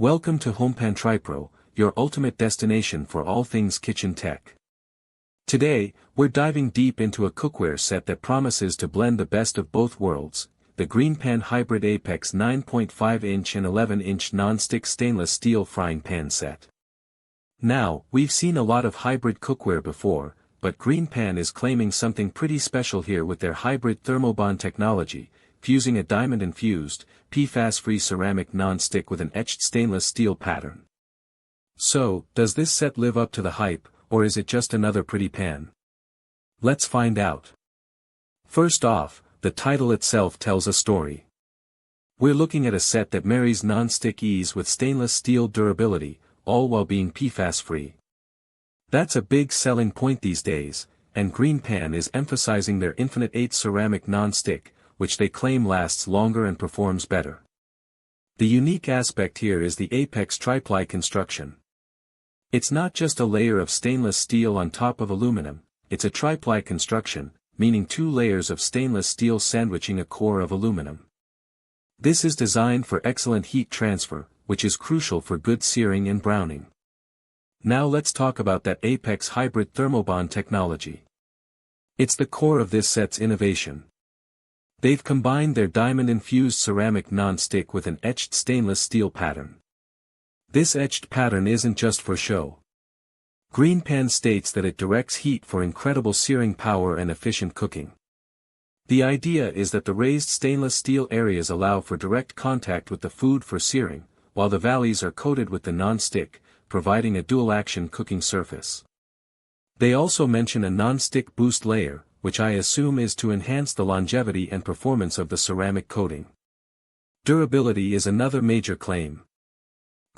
Welcome to HomePan TriPro, your ultimate destination for all things kitchen tech. Today, we're diving deep into a cookware set that promises to blend the best of both worlds, the GreenPan Hybrid Apex 9.5-inch and 11-inch non-stick stainless steel frying pan set. Now, we've seen a lot of hybrid cookware before, but GreenPan is claiming something pretty special here with their Hybrid Thermobond Technology, fusing a diamond-infused, PFAS-free ceramic non-stick with an etched stainless steel pattern. So, does this set live up to the hype, or is it just another pretty pan? Let's find out. First off, the title itself tells a story. We're looking at a set that marries non-stick ease with stainless steel durability, all while being PFAS-free. That's a big selling point these days, and GreenPan is emphasizing their Infinite 8 ceramic non-stick, which they claim lasts longer and performs better. The unique aspect here is the Apex tri-ply construction. It's not just a layer of stainless steel on top of aluminum, it's a tri-ply construction, meaning 2 layers of stainless steel sandwiching a core of aluminum. This is designed for excellent heat transfer, which is crucial for good searing and browning. Now let's talk about that Apex Hybrid Thermobond technology. It's the core of this set's innovation. They've combined their diamond-infused ceramic non-stick with an etched stainless steel pattern. This etched pattern isn't just for show. GreenPan states that it directs heat for incredible searing power and efficient cooking. The idea is that the raised stainless steel areas allow for direct contact with the food for searing, while the valleys are coated with the non-stick, providing a dual-action cooking surface. They also mention a non-stick boost layer, which I assume is to enhance the longevity and performance of the ceramic coating. Durability is another major claim.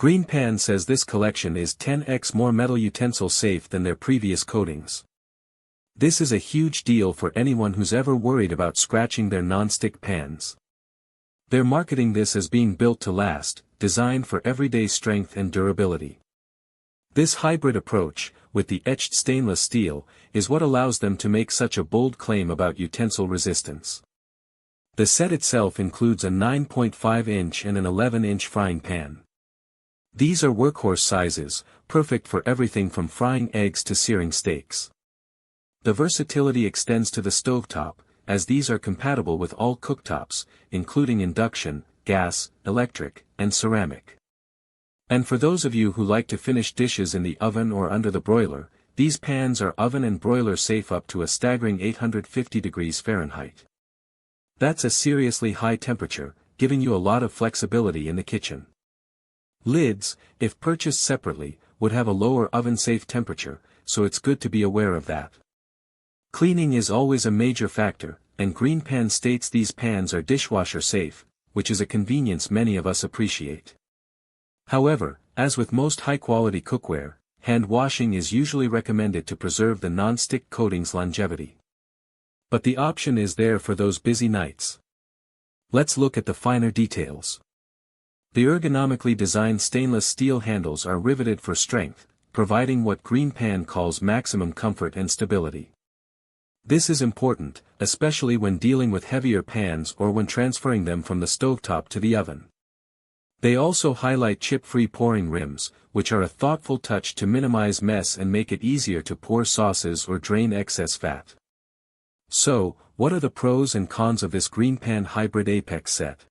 GreenPan says this collection is 10x more metal utensil safe than their previous coatings. This is a huge deal for anyone who's ever worried about scratching their non-stick pans. They're marketing this as being built to last, designed for everyday strength and durability. This hybrid approach, with the etched stainless steel, is what allows them to make such a bold claim about utensil resistance. The set itself includes a 9.5-inch and an 11-inch frying pan. These are workhorse sizes, perfect for everything from frying eggs to searing steaks. The versatility extends to the stovetop, as these are compatible with all cooktops, including induction, gas, electric, and ceramic. And for those of you who like to finish dishes in the oven or under the broiler, these pans are oven and broiler safe up to a staggering 850 degrees Fahrenheit. That's a seriously high temperature, giving you a lot of flexibility in the kitchen. Lids, if purchased separately, would have a lower oven-safe temperature, so it's good to be aware of that. Cleaning is always a major factor, and GreenPan states these pans are dishwasher safe, which is a convenience many of us appreciate. However, as with most high-quality cookware, hand washing is usually recommended to preserve the non-stick coating's longevity. But the option is there for those busy nights. Let's look at the finer details. The ergonomically designed stainless steel handles are riveted for strength, providing what GreenPan calls maximum comfort and stability. This is important, especially when dealing with heavier pans or when transferring them from the stovetop to the oven. They also highlight chip-free pouring rims, which are a thoughtful touch to minimize mess and make it easier to pour sauces or drain excess fat. So, what are the pros and cons of this GreenPan Hybrid Apex set?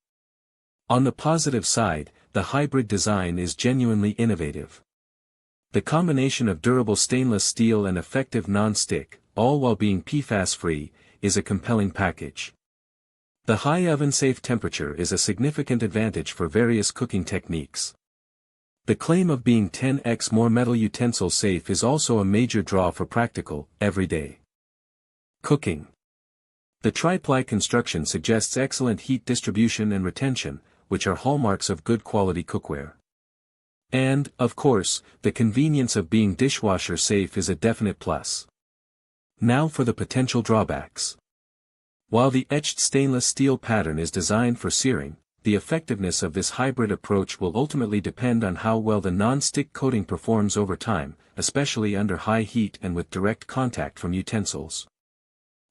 On the positive side, the hybrid design is genuinely innovative. The combination of durable stainless steel and effective non-stick, all while being PFAS-free, is a compelling package. The high oven-safe temperature is a significant advantage for various cooking techniques. The claim of being 10x more metal utensil safe is also a major draw for practical, everyday cooking. The tri-ply construction suggests excellent heat distribution and retention, which are hallmarks of good quality cookware. And, of course, the convenience of being dishwasher safe is a definite plus. Now for the potential drawbacks. While the etched stainless steel pattern is designed for searing, the effectiveness of this hybrid approach will ultimately depend on how well the non-stick coating performs over time, especially under high heat and with direct contact from utensils.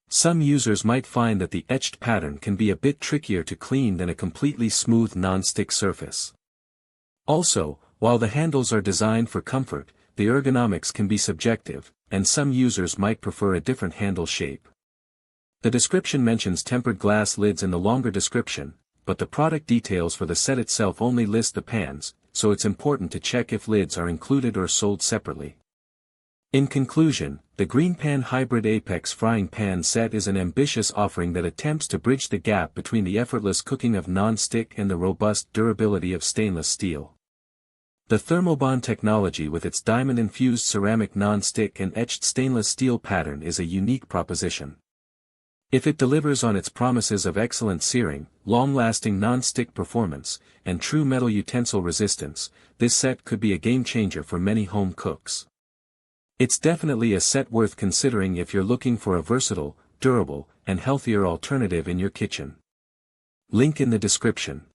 Some users might find that the etched pattern can be a bit trickier to clean than a completely smooth non-stick surface. Also, while the handles are designed for comfort, the ergonomics can be subjective, and some users might prefer a different handle shape. The description mentions tempered glass lids in the longer description, but the product details for the set itself only list the pans, so it's important to check if lids are included or sold separately. In conclusion, the GreenPan Hybrid Apex Frying Pan Set is an ambitious offering that attempts to bridge the gap between the effortless cooking of non-stick and the robust durability of stainless steel. The Thermobond technology with its diamond-infused ceramic non-stick and etched stainless steel pattern is a unique proposition. If it delivers on its promises of excellent searing, long-lasting non-stick performance, and true metal utensil resistance, this set could be a game-changer for many home cooks. It's definitely a set worth considering if you're looking for a versatile, durable, and healthier alternative in your kitchen. Link in the description.